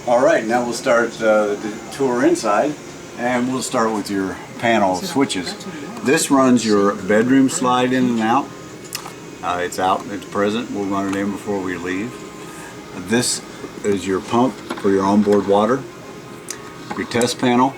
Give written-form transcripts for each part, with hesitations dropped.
Alright, now we'll start the tour inside, and we'll start with your panel switches. This runs your bedroom slide in and out. It's out, it's present, we'll run it in before we leave. This is your pump for your onboard water. Your test panel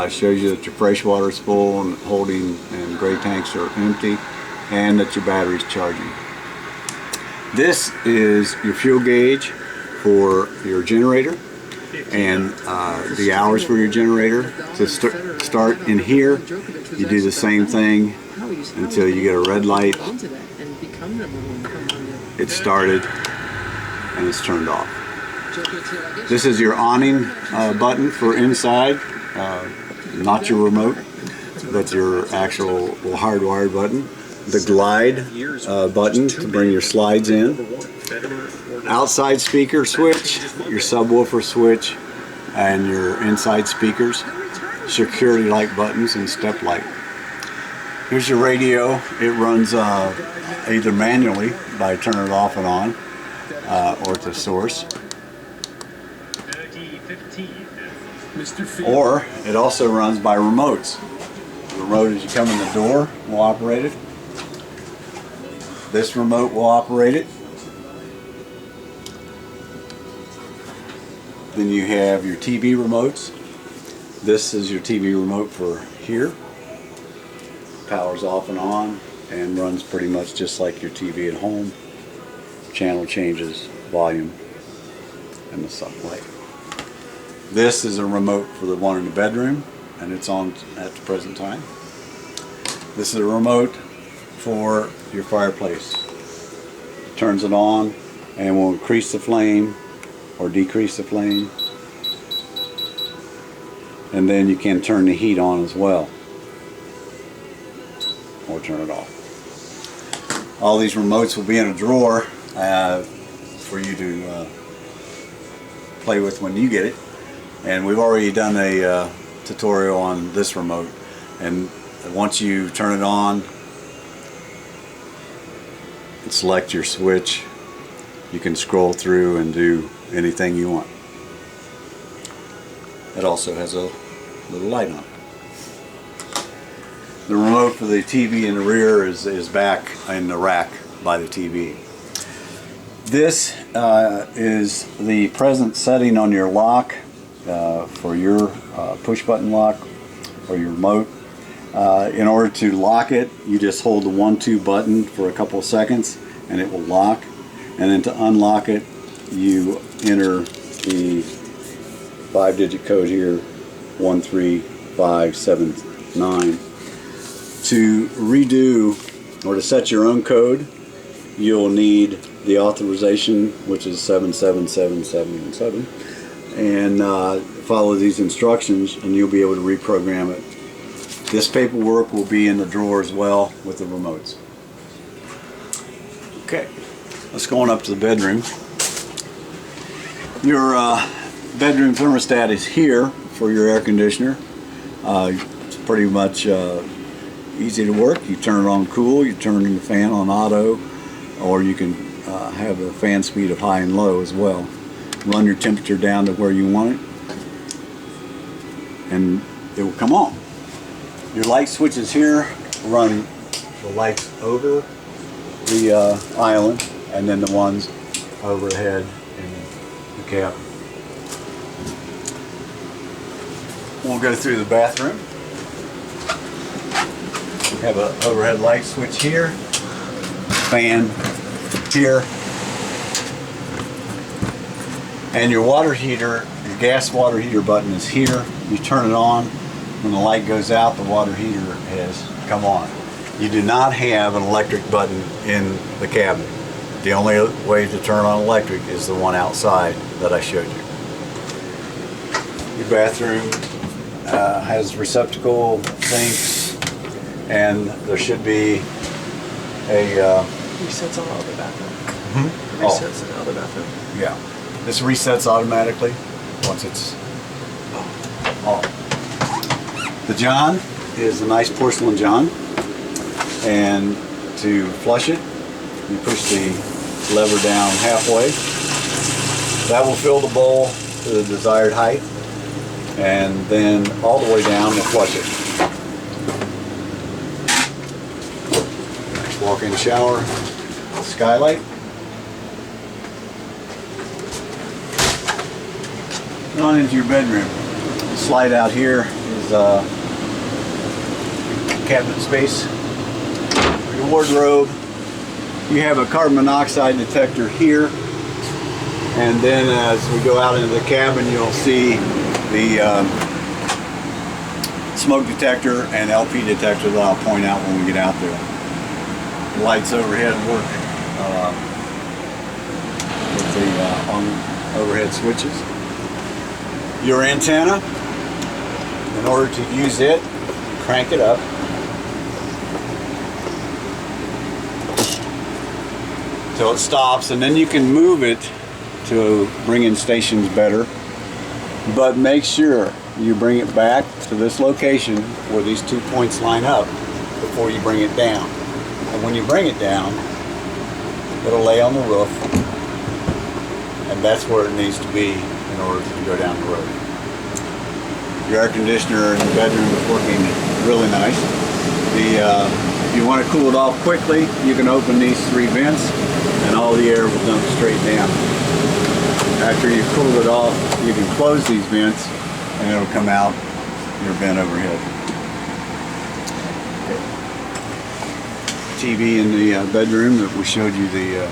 shows you that your fresh water is full and holding and gray tanks are empty, and that your battery's charging. This is your fuel gauge for your generator, and the hours for your generator. To start in here, you do the same thing until you get a red light. It's started and it's turned off. This is your awning button for inside, not your remote, but your actual hardwired button. The glide button to bring your slides in. Outside speaker switch, your subwoofer switch, and your inside speakers. Security light buttons and step light. Here's your radio. It runs either manually by turning it off and on, or to source. Or it also runs by remotes. The remote as you come in the door will operate it. This remote will operate it. Then you have your TV remotes. This is your TV remote for here. Powers off and on and runs pretty much just like your TV at home. Channel changes, volume, and the sunlight. This is a remote for the one in the bedroom, and it's on at the present time. This is a remote for your fireplace. Turns it on and will increase the flame or decrease the flame, and then you can turn the heat on as well or turn it off. All these remotes will be in a drawer for you to play with when you get it, and we've already done a tutorial on this remote, and once you turn it on and select your switch, you can scroll through and do anything you want. It also has a little light on it. The remote for the TV in the rear is back in the rack by the TV. This is the present setting on your lock for your push button lock or your remote. In order to lock it, you just hold the 1-2 button for a couple of seconds and it will lock. And then to unlock it, you enter the 5-digit code here, 13579. To redo or to set your own code, you'll need the authorization, which is 777777, and follow these instructions and you'll be able to reprogram it. This paperwork will be in the drawer as well with the remotes. Okay, let's go on up to the bedroom. Your bedroom thermostat is here for your air conditioner. It's pretty much easy to work. You turn it on cool, you turn the fan on auto, or you can have a fan speed of high and low as well. Run your temperature down to where you want it, and it will come on. Your light switches here run the lights over the island, and then the ones overhead in the cabin. We'll go through the bathroom. We have an overhead light switch here, fan here, and your water heater, your gas water heater button is here. You turn it on. When the light goes out, the water heater has come on. You do not have an electric button in the cabinet. The only way to turn on electric is the one outside that I showed you. Your bathroom has receptacle sinks, and there should be a resets on the other bathroom. Mm-hmm. Resets in the other bathroom. Yeah, this resets automatically once it's off. The John is a nice porcelain John, and to flush it, you push the lever down halfway. That will fill the bowl to the desired height, and then all the way down we'll flush it. Walk-in shower, skylight. On into your bedroom. The slide out here is cabinet space. Your wardrobe. You have a carbon monoxide detector here, and then as we go out into the cabin, you'll see the smoke detector and LP detector that I'll point out when we get out there. The lights overhead work with the on overhead switches. Your antenna, in order to use it, crank it up. Till it stops, and then you can move it to bring in stations better. But make sure you bring it back to this location where these 2 points line up before you bring it down. And when you bring it down, it'll lay on the roof, and that's where it needs to be in order to go down the road. Your air conditioner in the bedroom is working really nice. If you want to cool it off quickly, you can open these 3 vents and all the air will dump straight down. After you cool it off, you can close these vents and it'll come out your vent overhead. TV in the bedroom that we showed you the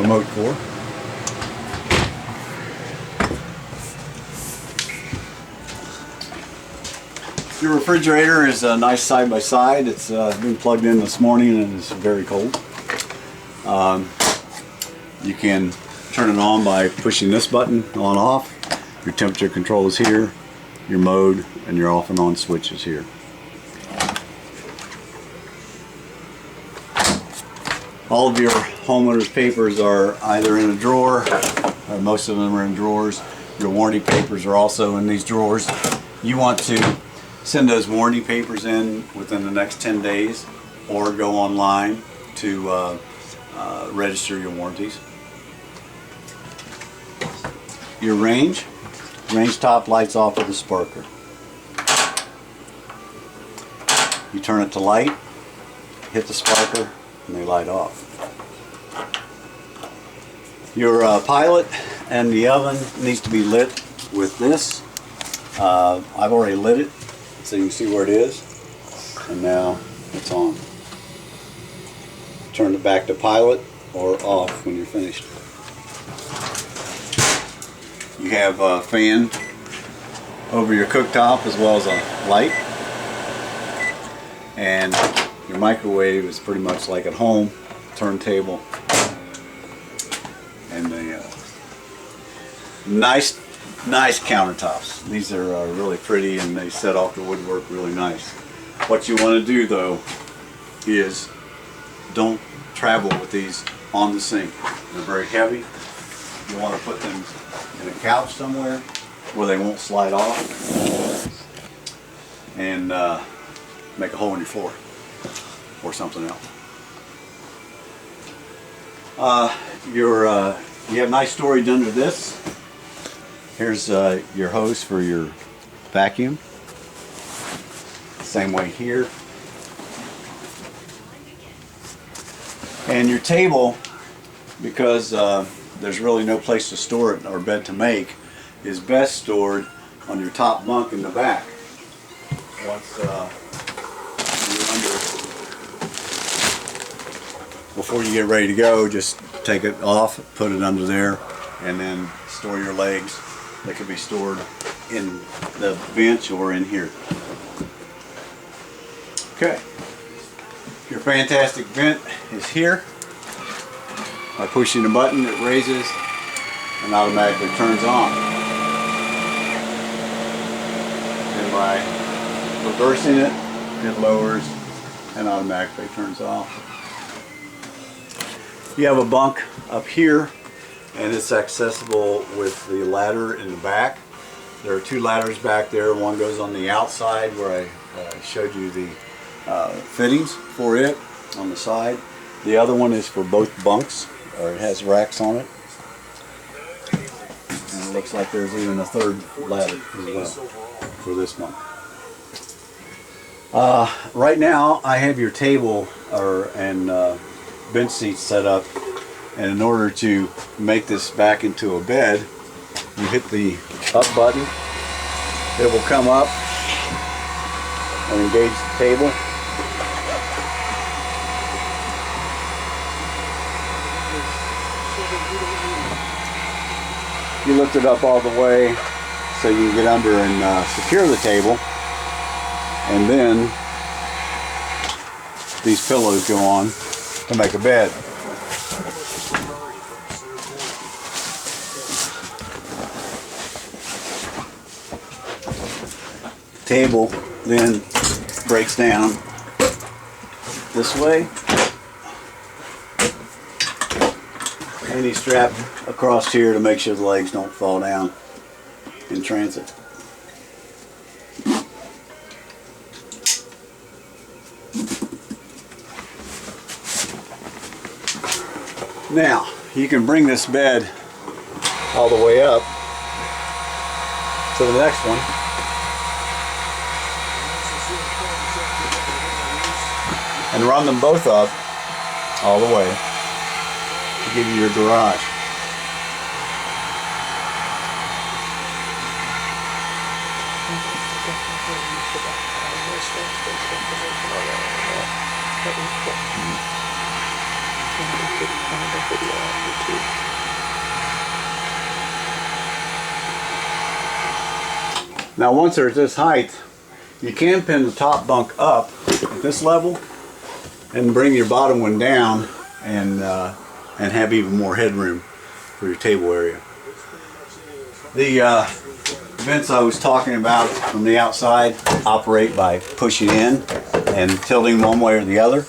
remote for. Your refrigerator is a nice side-by-side. It's been plugged in this morning and it's very cold. You can turn it on by pushing this button on off. Your temperature control is here, your mode, and your off and on switch is here. All of your homeowner's papers are either in a drawer, or most of them are in drawers. Your warranty papers are also in these drawers. You want to send those warranty papers in within the next 10 days or go online to register your warranties. Your range top lights off with a sparker. You turn it to light, hit the sparker, and they light off. Your pilot and the oven needs to be lit with this. I've already lit it so you can see where it is, and now it's on. Turn it back to pilot or off when you're finished. You have a fan over your cooktop as well as a light, and your microwave is pretty much like at home, turntable, and the nice countertops. These are really pretty and they set off the woodwork really nice. What you want to do though is don't travel with these on the sink. They're very heavy. You want to put them in a couch somewhere where they won't slide off and make a hole in your floor or something else. You have nice storage under this. Here's your hose for your vacuum. Same way here. And your table, because there's really no place to store it or bed to make, is best stored on your top bunk in the back. Once before you get ready to go, just take it off, put it under there, and then store your legs. They could be stored in the bench or in here. Okay. Your fantastic vent is here. By pushing a button, it raises and automatically turns on. And by reversing it, it lowers and automatically turns off. You have a bunk up here, and it's accessible with the ladder in the back. There are 2 ladders back there. One goes on the outside where I showed you the fittings for it on the side. The other one is for both bunks, or it has racks on it. And looks like there's even a third ladder as well for this one. Right now I have your table and bench seats set up, and in order to make this back into a bed, you hit the up button. It will come up and engage the table. You lift it up all the way so you can get under and secure the table, and then these pillows go on to make a bed. Table then breaks down this way, and he's strapped across here to make sure the legs don't fall down in transit. Now you can bring this bed all the way up to the next one, and run them both up all the way to give you your garage. Now once they're at this height, you can pin the top bunk up at this level and bring your bottom one down and have even more headroom for your table area. The vents I was talking about from the outside operate by pushing in and tilting one way or the other.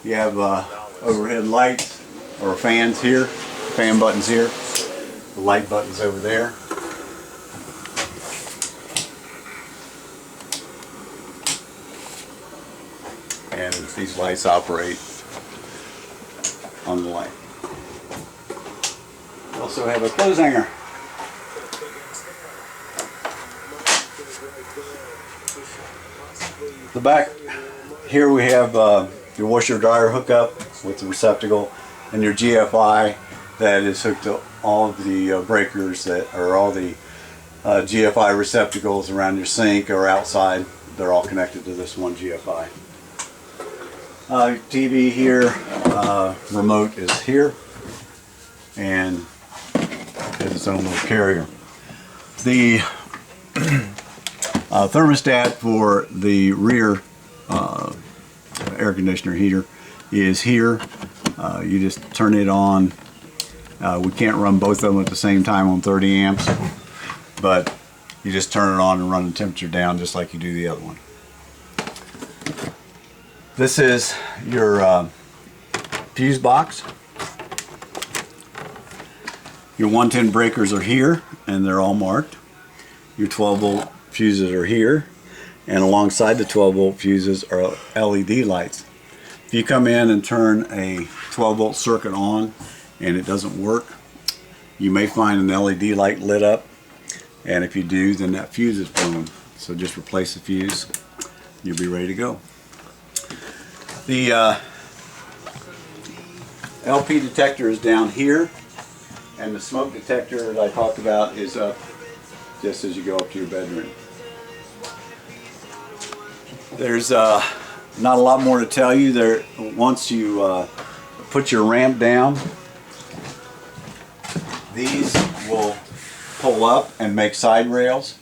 You have overhead lights or fans here, fan buttons here, the light buttons over there. And these lights operate on the light. We also have a clothes hanger. The back here we have your washer dryer hookup with the receptacle, and your GFI that is hooked to all of the breakers that are all the GFI receptacles around your sink or outside. They're all connected to this one GFI. TV here, remote is here, and has its own little carrier. The thermostat for the rear air conditioner heater is here. You just turn it on. We can't run both of them at the same time on 30 amps, but you just turn it on and run the temperature down just like you do the other one. This is your fuse box. Your 110 breakers are here, and they're all marked. Your 12-volt fuses are here, and alongside the 12-volt fuses are LED lights. If you come in and turn a 12-volt circuit on and it doesn't work, you may find an LED light lit up, and if you do, then that fuse is blown. So just replace the fuse, you'll be ready to go. The LP detector is down here, and the smoke detector that I talked about is up just as you go up to your bedroom. There's not a lot more to tell you there. Once you put your ramp down, these will pull up and make side rails.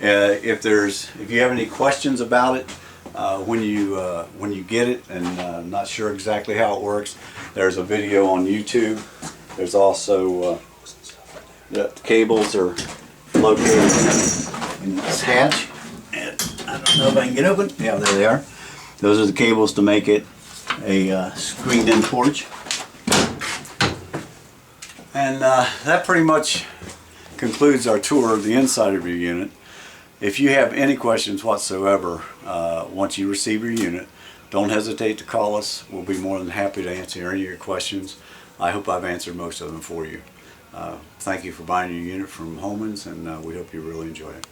If you have any questions about it when you get it and not sure exactly how it works, there's a video on YouTube. There's also the cables are located in this hatch. I don't know if I can get open. Yeah, there they are. Those are the cables to make it a screened-in porch. And that pretty much concludes our tour of the inside of your unit. If you have any questions whatsoever once you receive your unit, don't hesitate to call us. We'll be more than happy to answer any of your questions. I hope I've answered most of them for you. Thank you for buying your unit from Holman's, and we hope you really enjoy it.